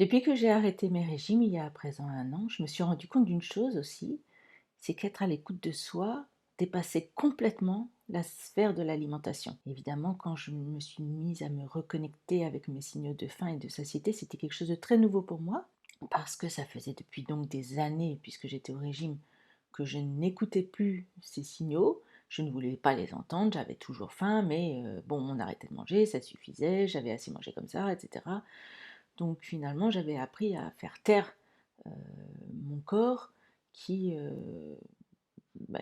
Depuis que j'ai arrêté mes régimes il y a à présent 1 an, je me suis rendu compte d'une chose aussi, c'est qu'être à l'écoute de soi dépassait complètement la sphère de l'alimentation. Évidemment, quand je me suis mise à me reconnecter avec mes signaux de faim et de satiété, c'était quelque chose de très nouveau pour moi, parce que ça faisait depuis donc des années, puisque j'étais au régime, que je n'écoutais plus ces signaux. Je ne voulais pas les entendre, j'avais toujours faim, mais bon, on arrêtait de manger, ça suffisait, j'avais assez mangé comme ça, etc. Donc finalement, j'avais appris à faire taire euh, mon corps qui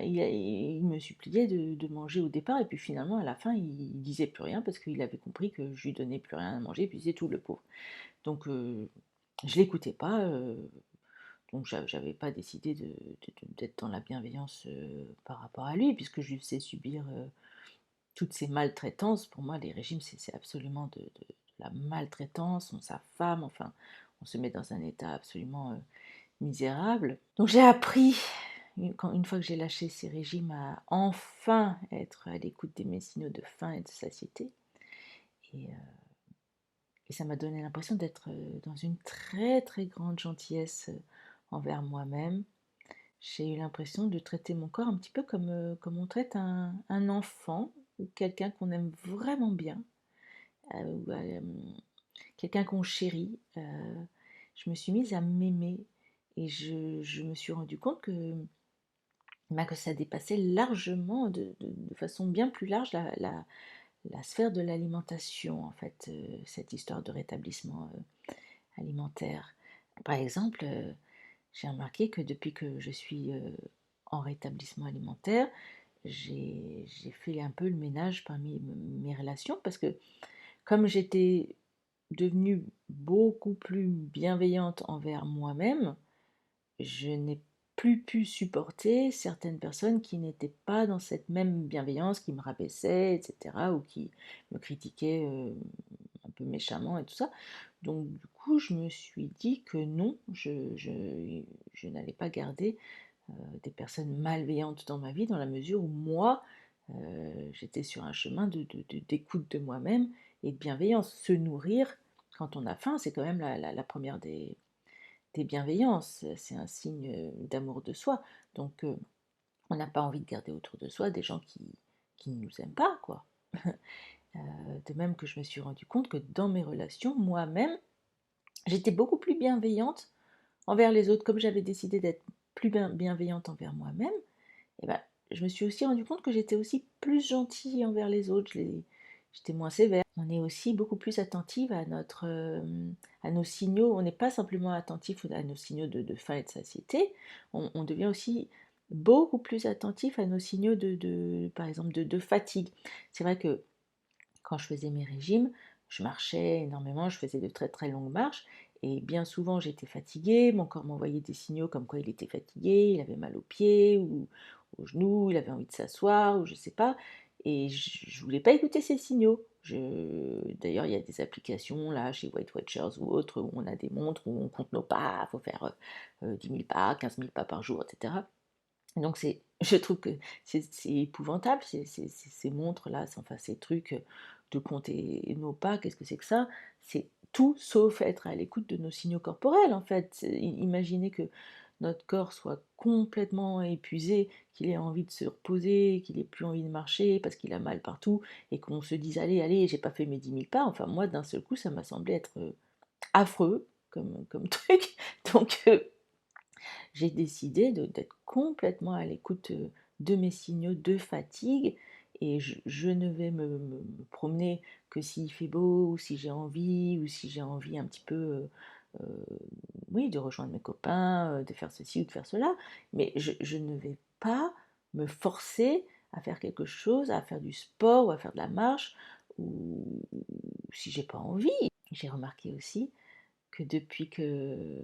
il me suppliait de manger au départ, et puis finalement à la fin il disait plus rien parce qu'il avait compris que je lui donnais plus rien à manger, puis c'est tout, le pauvre. Donc je l'écoutais pas, donc j'avais pas décidé d'être dans la bienveillance par rapport à lui, puisque je lui faisais subir toutes ces maltraitances. Pour moi, les régimes, c'est absolument de la maltraitance, on s'affame, enfin, on se met dans un état absolument misérable. Donc j'ai appris, une fois que j'ai lâché ces régimes, à enfin être à l'écoute de mes signaux de faim et de satiété. Et, euh, et ça m'a donné l'impression d'être dans une très très grande gentillesse envers moi-même. J'ai eu l'impression de traiter mon corps un petit peu comme on traite un enfant ou quelqu'un qu'on aime vraiment bien, ou quelqu'un qu'on chérit. Je me suis mise à m'aimer, et je me suis rendu compte que ça dépassait largement, de façon bien plus large, la sphère de l'alimentation, en fait, cette histoire de rétablissement alimentaire. Par exemple, j'ai remarqué que depuis que je suis en rétablissement alimentaire, j'ai fait un peu le ménage parmi mes relations, parce que comme j'étais devenue beaucoup plus bienveillante envers moi-même, je n'ai plus pu supporter certaines personnes qui n'étaient pas dans cette même bienveillance, qui me rabaissaient, etc., ou qui me critiquaient un peu méchamment et tout ça. Donc du coup, je me suis dit que non, je n'allais pas garder des personnes malveillantes dans ma vie, dans la mesure où moi, j'étais sur un chemin d'écoute de moi-même et de bienveillance. Se nourrir quand on a faim, c'est quand même la première des bienveillances, c'est un signe d'amour de soi. Donc on n'a pas envie de garder autour de soi des gens qui ne nous aiment pas, quoi. De même que je me suis rendu compte que dans mes relations, moi-même, j'étais beaucoup plus bienveillante envers les autres. Comme j'avais décidé d'être plus bienveillante envers moi-même, et ben, je me suis aussi rendu compte que j'étais aussi plus gentille envers les autres. J'étais moins sévère. On est aussi beaucoup plus attentive à nos signaux. On n'est pas simplement attentif à nos signaux de faim et de satiété. On devient aussi beaucoup plus attentif à nos signaux par exemple, de fatigue. C'est vrai que quand je faisais mes régimes, je marchais énormément, je faisais de très très longues marches, et bien souvent j'étais fatiguée, mon corps m'envoyait des signaux comme quoi il était fatigué, il avait mal aux pieds ou aux genoux, il avait envie de s'asseoir, ou je sais pas, et je voulais pas écouter ces signaux. D'ailleurs, il y a des applications là chez Weight Watchers ou autres où on a des montres où on compte nos pas, il faut faire 10 000 pas, 15 000 pas par jour, etc. Donc je trouve que c'est épouvantable, ces montres-là, enfin ces trucs de compter nos pas, qu'est-ce que c'est que ça? C'est tout sauf être à l'écoute de nos signaux corporels, en fait. Imaginez que notre corps soit complètement épuisé, qu'il ait envie de se reposer, qu'il ait plus envie de marcher parce qu'il a mal partout, et qu'on se dise allez, allez, j'ai pas fait mes 10 000 pas. Enfin, moi, d'un seul coup, ça m'a semblé être affreux comme truc. Donc, j'ai décidé d'être complètement à l'écoute de mes signaux de fatigue, et je ne vais me promener que s'il fait beau, ou si j'ai envie, ou si j'ai envie un petit peu, oui, de rejoindre mes copains, de faire ceci ou de faire cela, mais je ne vais pas me forcer à faire quelque chose, à faire du sport ou à faire de la marche, ou si j'ai pas envie. J'ai remarqué aussi que depuis que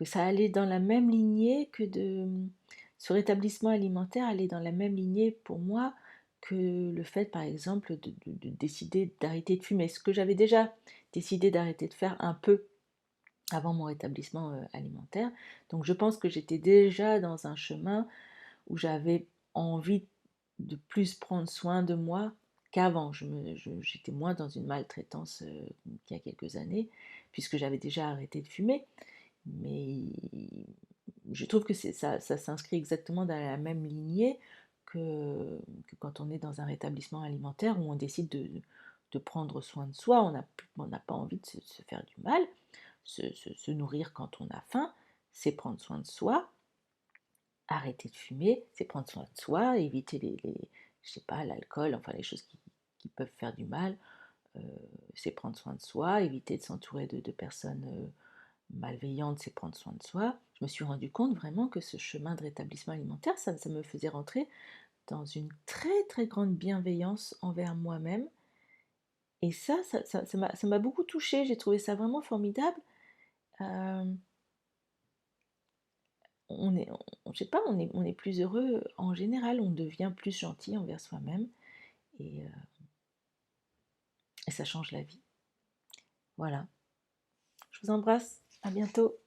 ça allait dans la même lignée ce rétablissement alimentaire allait dans la même lignée pour moi que le fait, par exemple, de décider d'arrêter de fumer, ce que j'avais déjà décidé d'arrêter de faire un peu avant mon rétablissement alimentaire. Donc je pense que j'étais déjà dans un chemin où j'avais envie de plus prendre soin de moi qu'avant. J'étais moins dans une maltraitance qu'il y a quelques années, puisque j'avais déjà arrêté de fumer. Mais je trouve que ça s'inscrit exactement dans la même lignée que quand on est dans un rétablissement alimentaire où on décide de prendre soin de soi, on n'a pas envie de se faire du mal, se nourrir quand on a faim, c'est prendre soin de soi, arrêter de fumer, c'est prendre soin de soi, éviter je sais pas, l'alcool, enfin les choses qui peuvent faire du mal, euh, c'est prendre soin de soi, éviter de s'entourer de personnes malveillante, c'est prendre soin de soi. Je me suis rendu compte vraiment que ce chemin de rétablissement alimentaire, ça me faisait rentrer dans une très très grande bienveillance envers moi-même. Et ça m'a beaucoup touchée. J'ai trouvé ça vraiment formidable. Euh, je sais pas, on est plus heureux en général. On devient plus gentil envers soi-même et ça change la vie. Voilà. Je vous embrasse. À bientôt.